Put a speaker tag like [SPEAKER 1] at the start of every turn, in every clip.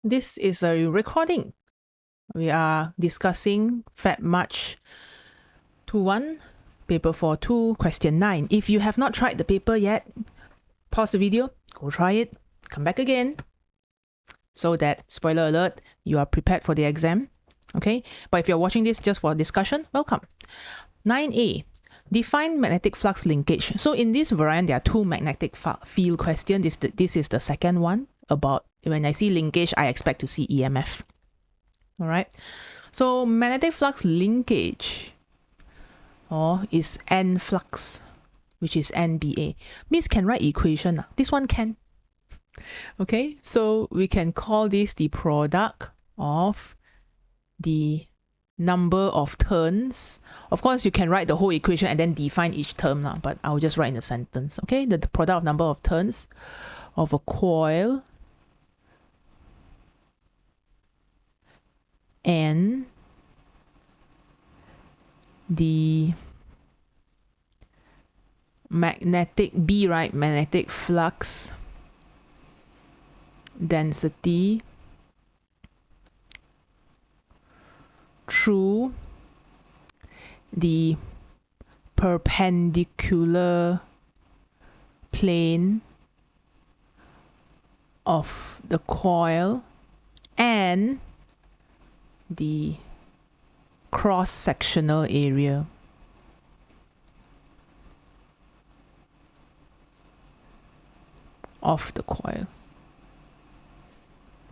[SPEAKER 1] This is a recording. We are discussing Feb March 21, paper 42, question 9. If you have not tried the paper yet, pause the video, go try it, come back again, so that, spoiler alert, you are prepared for the exam. Okay, but if you're watching this just for discussion, welcome. 9a, define magnetic flux linkage. So in this variant, there are two magnetic field questions. This is the second one. About when I see linkage, I expect to see e.m.f. All right. So magnetic flux linkage is N flux, which is NBA. Means can write equation. This one can. Okay. So we can call this the product of the number of turns. Of course, you can write the whole equation and then define each term, but I'll just write in a sentence. Okay. The product of number of turns of a coil and the magnetic magnetic flux density through the perpendicular plane of the coil and the cross-sectional area of the coil.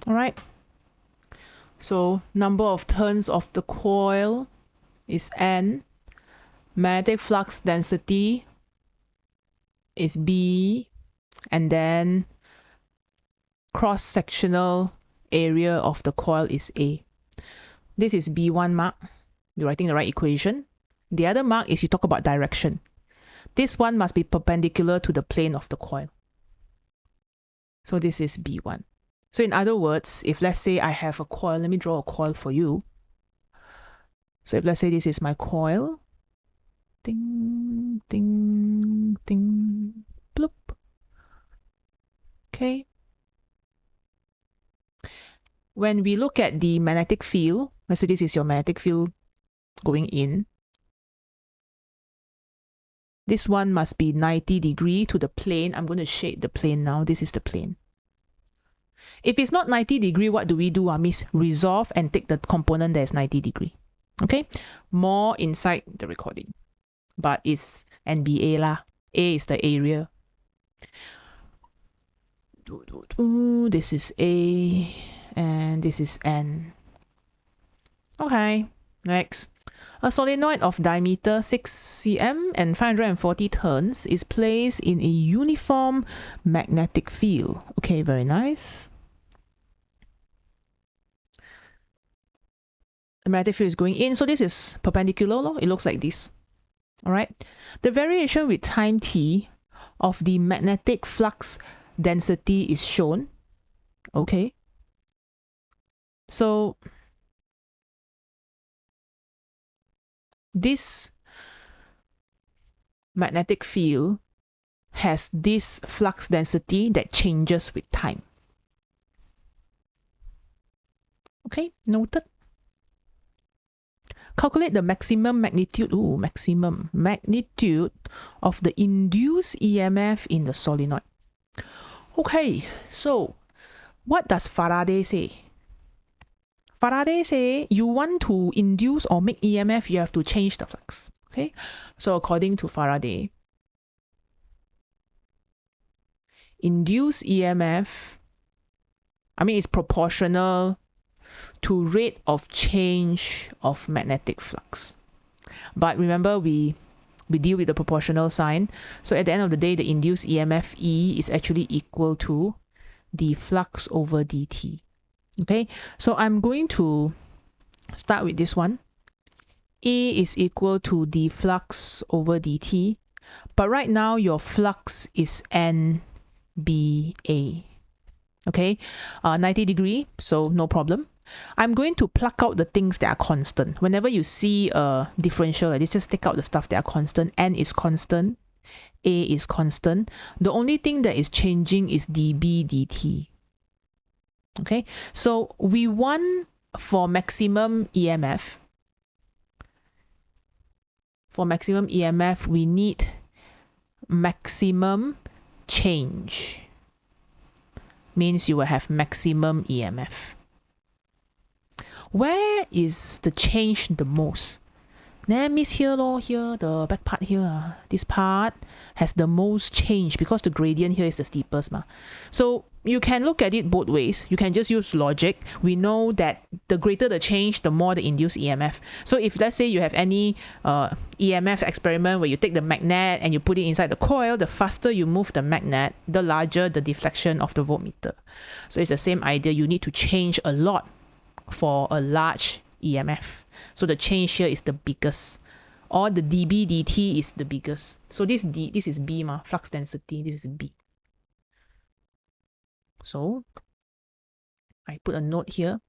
[SPEAKER 1] All right. So number of turns of the coil is N. Magnetic flux density is B. And then cross-sectional area of the coil is A. This is B1 mark. You're writing the right equation. The other mark is you talk about direction. This one must be perpendicular to the plane of the coil. So this is B1. So in other words, if let's say I have a coil, let me draw a coil for you. So if let's say this is my coil, ding, ding, ding, bloop. Okay. When we look at the magnetic field, let's say this is your magnetic field going in. This one must be 90 degrees to the plane. I'm going to shade the plane now. This is the plane. If it's not 90 degrees, what do we do? Means resolve and take the component that is 90 degrees. Okay? More inside the recording. But it's NBA lah. A is the area. This is A. And this is N. Okay, next. A solenoid of diameter 6 cm and 540 turns is placed in a uniform magnetic field. Okay, very nice. The magnetic field is going in. So this is perpendicular. It looks like this. All right. The variation with time t of the magnetic flux density is shown. Okay. So this magnetic field has this flux density that changes with time. Okay, noted. Calculate the maximum magnitude, maximum magnitude of the induced e.m.f. in the solenoid. Okay, so what does Faraday say? Faraday say you want to induce or make e.m.f., you have to change the flux. Okay, so according to Faraday, induced e.m.f., is proportional to rate of change of magnetic flux. But remember, we deal with the proportional sign. So at the end of the day, the induced e.m.f. E is actually equal to the flux over dt. Okay, so I'm going to start with this one. A is equal to the flux over dt. But right now, your flux is NBA. Okay, 90 degrees, so no problem. I'm going to pluck out the things that are constant. Whenever you see a differential like this, just take out the stuff that are constant. N is constant. A is constant. The only thing that is changing is dB dt. Okay, so we want for maximum EMF. For maximum EMF, we need maximum change. Means you will have maximum EMF. Where is the change the most? Then miss here lor, here the back part here. This part has the most change because the gradient here is the steepest ma. So you can look at it both ways. You can just use logic. We know that the greater the change, the more the induced EMF. So if let's say you have any EMF experiment where you take the magnet and you put it inside the coil, the faster you move the magnet, the larger the deflection of the voltmeter. So it's the same idea. You need to change a lot for a large EMF. So the change here is the biggest, or the dB dt is the biggest. So this is B ma, flux density, this is B. So I put a note here.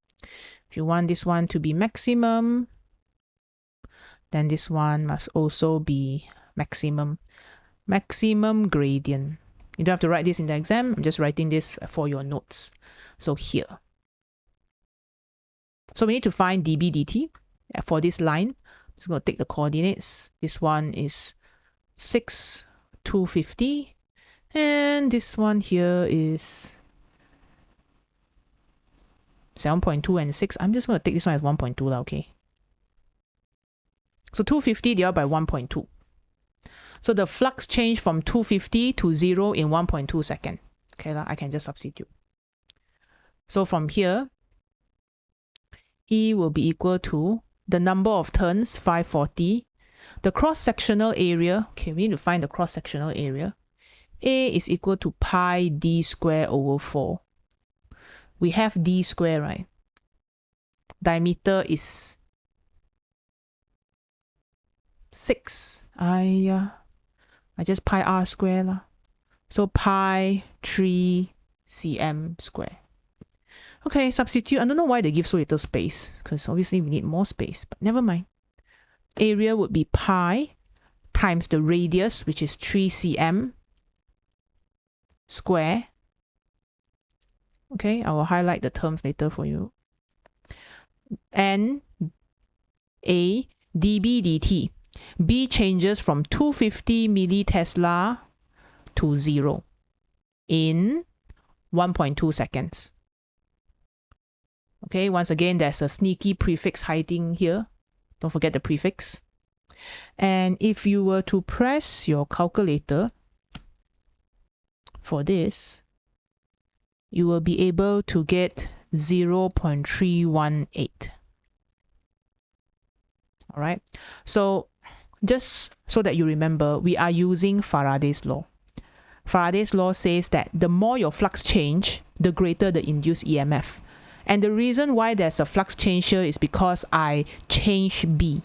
[SPEAKER 1] If you want this one to be maximum, then this one must also be maximum. Maximum gradient. You don't have to write this in the exam. I'm just writing this for your notes. So here. So we need to find dB dt for this line. I'm just going to take the coordinates. This one is 6, 250. And this one here is 7.2 and 6. I'm just going to take this one as 1.2, okay? So 250 divided by 1.2. So the flux change from 250 to 0 in 1.2 seconds. Okay, I can just substitute. So from here, E will be equal to the number of turns, 540. The cross-sectional area, okay, we need to find the cross-sectional area. A is equal to pi d square over 4. We have d square, right? Diameter is 6. I just pi r square lah. So pi 3 cm square. Okay, substitute. I don't know why they give so little space, because obviously we need more space, but never mind. Area would be pi times the radius, which is 3 cm square. Okay, I will highlight the terms later for you. And A dB dt. B changes from 250 millitesla to 0 in 1.2 seconds. Okay, once again, there's a sneaky prefix hiding here. Don't forget the prefix. And if you were to press your calculator for this, you will be able to get 0.318. All right. So just so that you remember, we are using Faraday's law. Faraday's law says that the more your flux change, the greater the induced EMF. And the reason why there's a flux change here is because I change B.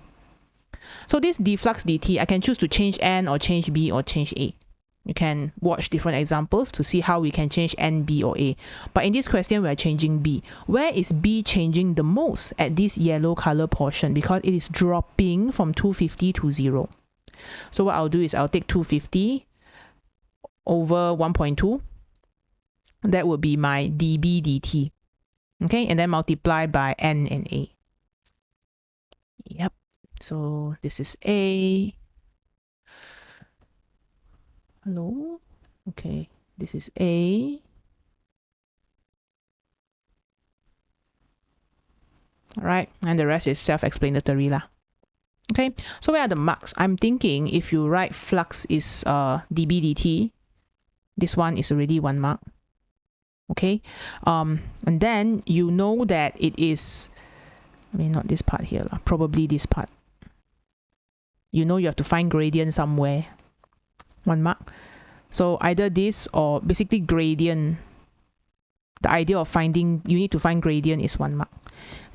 [SPEAKER 1] So this d flux dt, I can choose to change N or change B or change A. You can watch different examples to see how we can change N, B or A. But in this question, we're changing B. Where is B changing the most? At this yellow color portion, because it is dropping from 250 to 0. So what I'll do is I'll take 250 over 1.2. That would be my dB dt. Okay, and then multiply by N and A. Yep. So this is A. Hello? Okay, this is A. Alright, and the rest is self-explanatory lah. Okay, so where are the marks? I'm thinking if you write flux is dB dt, this one is already 1 mark. Okay, and then you know that it is, I mean not this part here lah, probably this part. You know you have to find gradient somewhere. 1 mark. So either this or basically gradient. The idea of finding, you need to find gradient is 1 mark.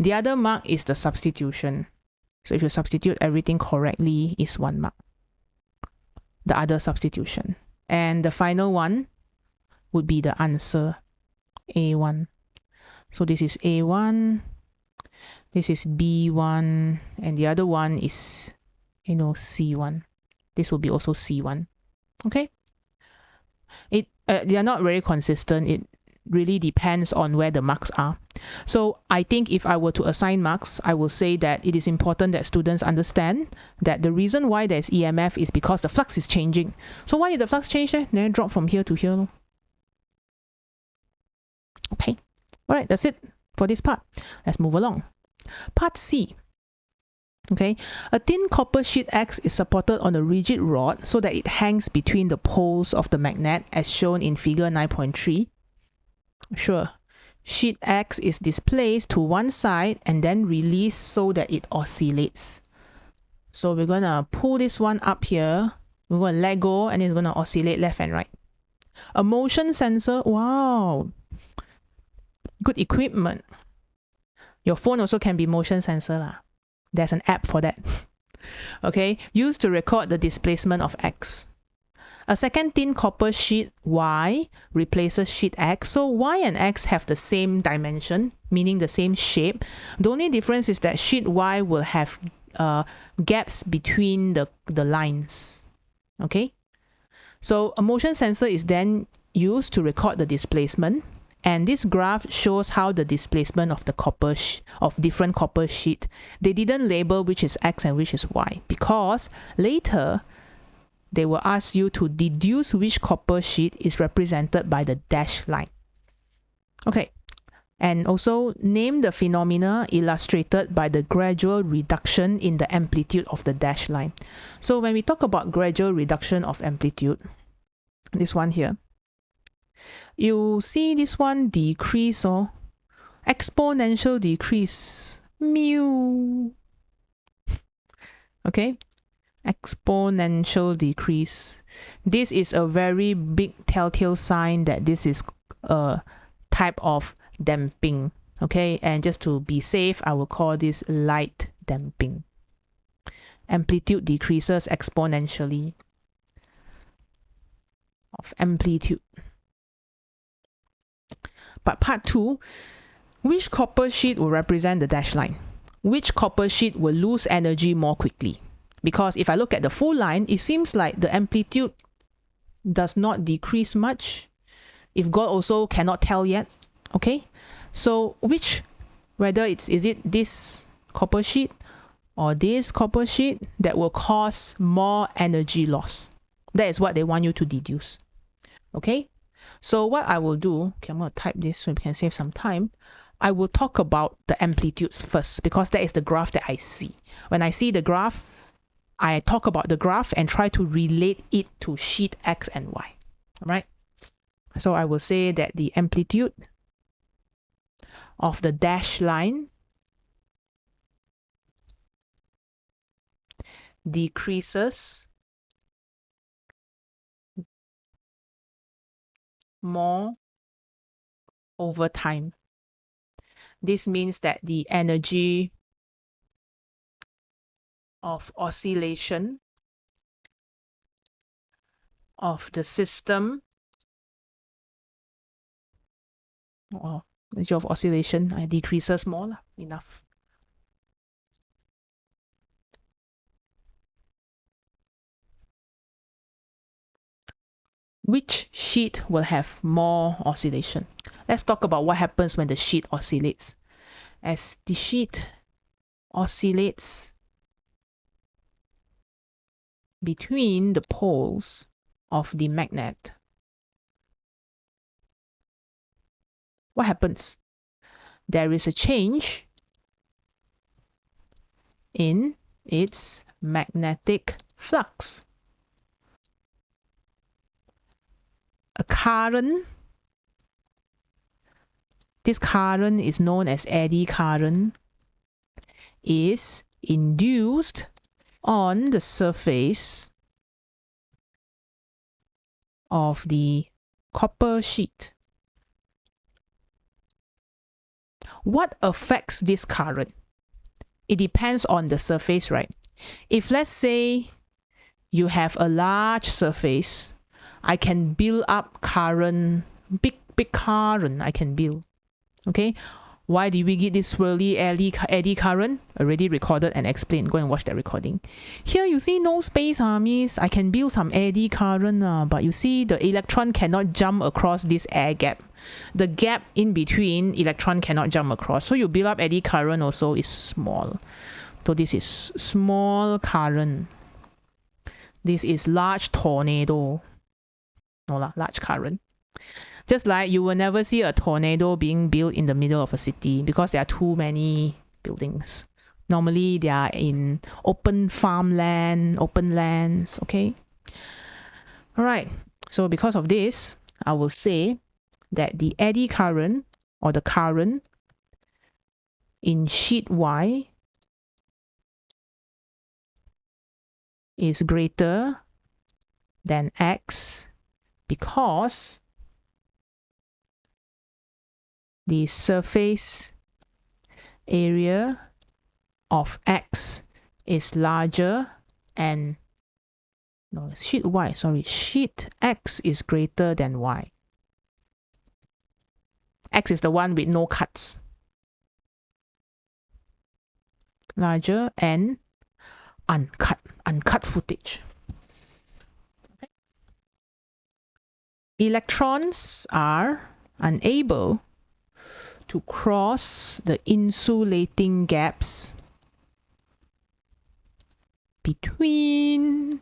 [SPEAKER 1] The other mark is the substitution. So if you substitute everything correctly is 1 mark. The other substitution. And the final one would be the answer, A1. So this is A1, this is B1, and the other one is, you know, C1. This will be also C1. Okay, they are not very consistent. really depends on where the marks are. So I think if I were to assign marks, I will say that it is important that students understand that the reason why there's EMF is because the flux is changing. So why did the flux change there? Then drop from here to here. Okay. All right, that's it for this part. Let's move along. Part C. Okay, a thin copper sheet X is supported on a rigid rod so that it hangs between the poles of the magnet as shown in figure 9.3. Sure. Sheet X is displaced to one side and then released so that it oscillates. So we're going to pull this one up here. We're going to let go and it's going to oscillate left and right. A motion sensor. Wow. Good equipment. Your phone also can be motion sensor lah. There's an app for that. Okay, used to record the displacement of X. A second thin copper sheet Y replaces sheet X. So Y and X have the same dimension, meaning the same shape. The only difference is that sheet Y will have gaps between the lines. Okay, so a motion sensor is then used to record the displacement. And this graph shows how the displacement of the different copper sheet. They didn't label which is X and which is Y because later they will ask you to deduce which copper sheet is represented by the dashed line. Okay, and also name the phenomena illustrated by the gradual reduction in the amplitude of the dashed line. So when we talk about gradual reduction of amplitude, this one here, you see this one decrease or exponential decrease, mu. Okay, exponential decrease. This is a very big telltale sign that this is a type of damping. Okay, and just to be safe, I will call this light damping. Amplitude decreases exponentially of amplitude. But part 2, which copper sheet will represent the dashed line? Which copper sheet will lose energy more quickly? Because if I look at the full line, it seems like the amplitude does not decrease much. If God also cannot tell yet. Okay, so whether is it this copper sheet or this copper sheet that will cause more energy loss? That is what they want you to deduce. Okay. So what I will do, okay, I'm going to type this so we can save some time. I will talk about the amplitudes first because that is the graph that I see. When I see the graph, I talk about the graph and try to relate it to sheet X and Y. All right. So I will say that the amplitude of the dashed line decreases more over time. This means that the energy of oscillation of the system, or energy of oscillation decreases more. Enough. Which sheet will have more oscillation? Let's talk about what happens when the sheet oscillates. As the sheet oscillates between the poles of the magnet, what happens? There is a change in its magnetic flux. A current, this current is known as eddy current, is induced on the surface of the copper sheet. What affects this current? It depends on the surface, right? If let's say you have a large surface, I can build up current, big current I can build. Okay, Why do we get this swirly eddy current? Already recorded and explained. Go and watch that recording. Here you see no space, means I can build some eddy current, but you see the electron cannot jump across this air gap. The gap in between electron cannot jump across. So you build up eddy current also is small. So this is small current. This is large tornado. No lah, large current. Just like you will never see a tornado being built in the middle of a city because there are too many buildings. Normally they are in open farmland, open lands, okay? Alright, so because of this, I will say that the eddy current or the current in sheet Y is greater than X because the surface area of X is larger and sheet X is greater than Y. X is the one with no cuts. Larger and uncut footage. Okay. Electrons are unable to cross the insulating gaps between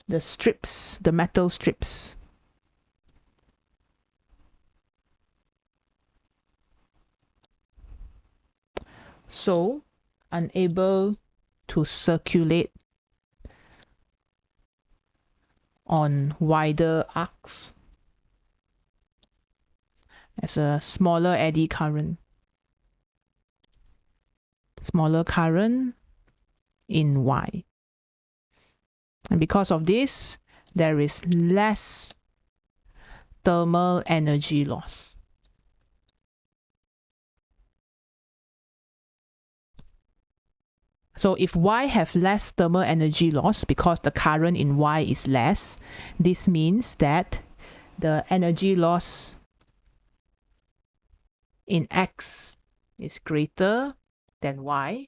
[SPEAKER 1] the strips, the metal strips. So, unable to circulate on wider arcs as a smaller eddy current. Smaller current in Y. And because of this, there is less thermal energy loss. So if Y have less thermal energy loss because the current in Y is less, this means that the energy loss in X is greater than Y.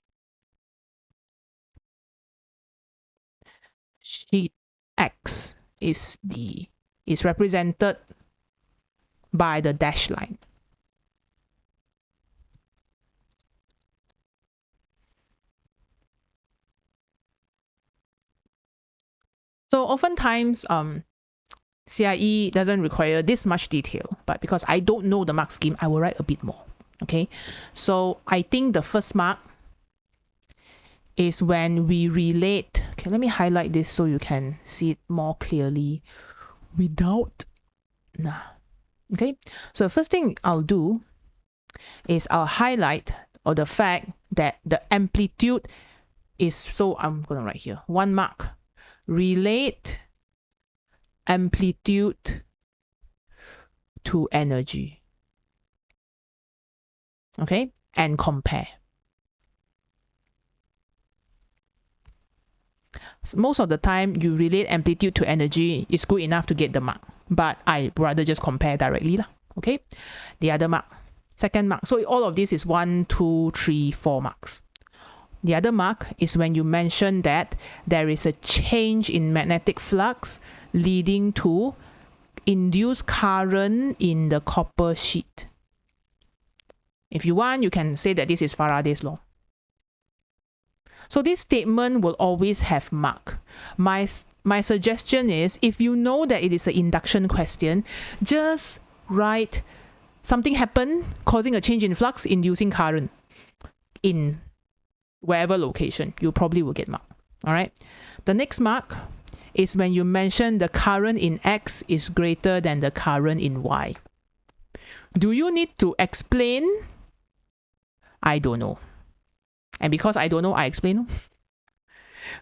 [SPEAKER 1] Sheet X is represented by the dashed line. So oftentimes, CIE doesn't require this much detail, but because I don't know the mark scheme, I will write a bit more. Okay, so I think the first mark is when we relate. Okay, let me highlight this so you can see it more clearly without. Okay, so the first thing I'll do is I'll highlight the fact that the amplitude is, so I'm going to write here, 1 mark. Relate amplitude to energy. Okay, and compare. So most of the time, you relate amplitude to energy is good enough to get the mark, but I rather just compare directly lah. Okay, the other mark, second mark. So all of this is 1, 2, 3, 4 marks. The other mark is when you mention that there is a change in magnetic flux leading to induced current in the copper sheet. If you want, you can say that this is Faraday's law. So this statement will always have mark. My suggestion is, if you know that it is an induction question, just write something happened causing a change in flux inducing current in wherever location. You probably will get mark. All right. The next mark is when you mention the current in X is greater than the current in Y. Do you need to explain? I don't know. And because I don't know, I explain.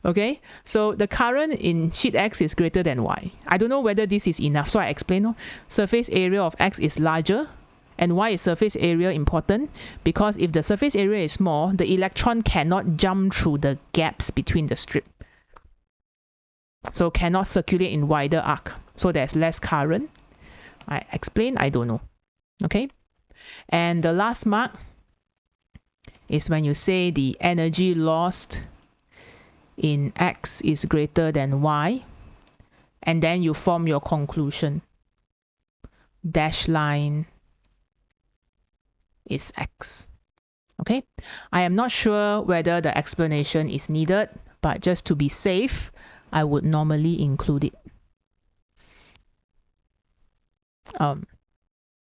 [SPEAKER 1] Okay, so the current in sheet X is greater than Y. I don't know whether this is enough, so I explain. Surface area of X is larger. And why is surface area important? Because if the surface area is small, the electron cannot jump through the gaps between the strip. So cannot circulate in wider arc. So there's less current. I explain, I don't know. Okay. And the last mark is when you say the energy lost in X is greater than Y, and then you form your conclusion. Dash line is X. Okay, I am not sure whether the explanation is needed, but just to be safe, I would normally include it.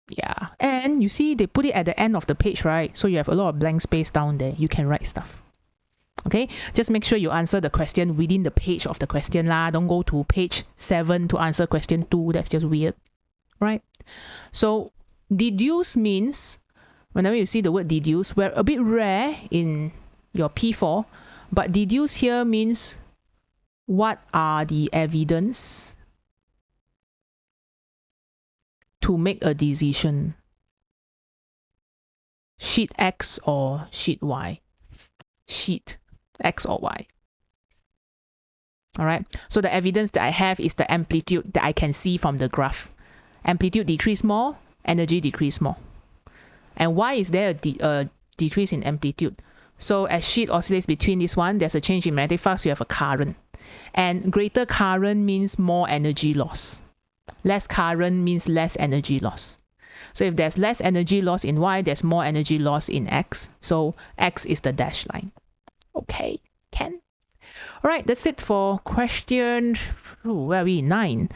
[SPEAKER 1] Yeah, and you see they put it at the end of the page, right? So you have a lot of blank space down there. You can write stuff. Okay, just make sure you answer the question within the page of the question lah. Don't go to page 7 to answer question 2. That's just weird, right? So deduce means, whenever you see the word deduce, we're a bit rare in your P4, but deduce here means what are the evidence to make a decision? Sheet X or sheet Y? Sheet X or Y. All right. So the evidence that I have is the amplitude that I can see from the graph. Amplitude decrease more, energy decrease more. And why is there a decrease in amplitude? So as sheet oscillates between this one, there's a change in magnetic flux, you have a current. And greater current means more energy loss. Less current means less energy loss. So if there's less energy loss in Y, there's more energy loss in X. So X is the dash line. Okay, can. All right, that's it for question, where are we? 9.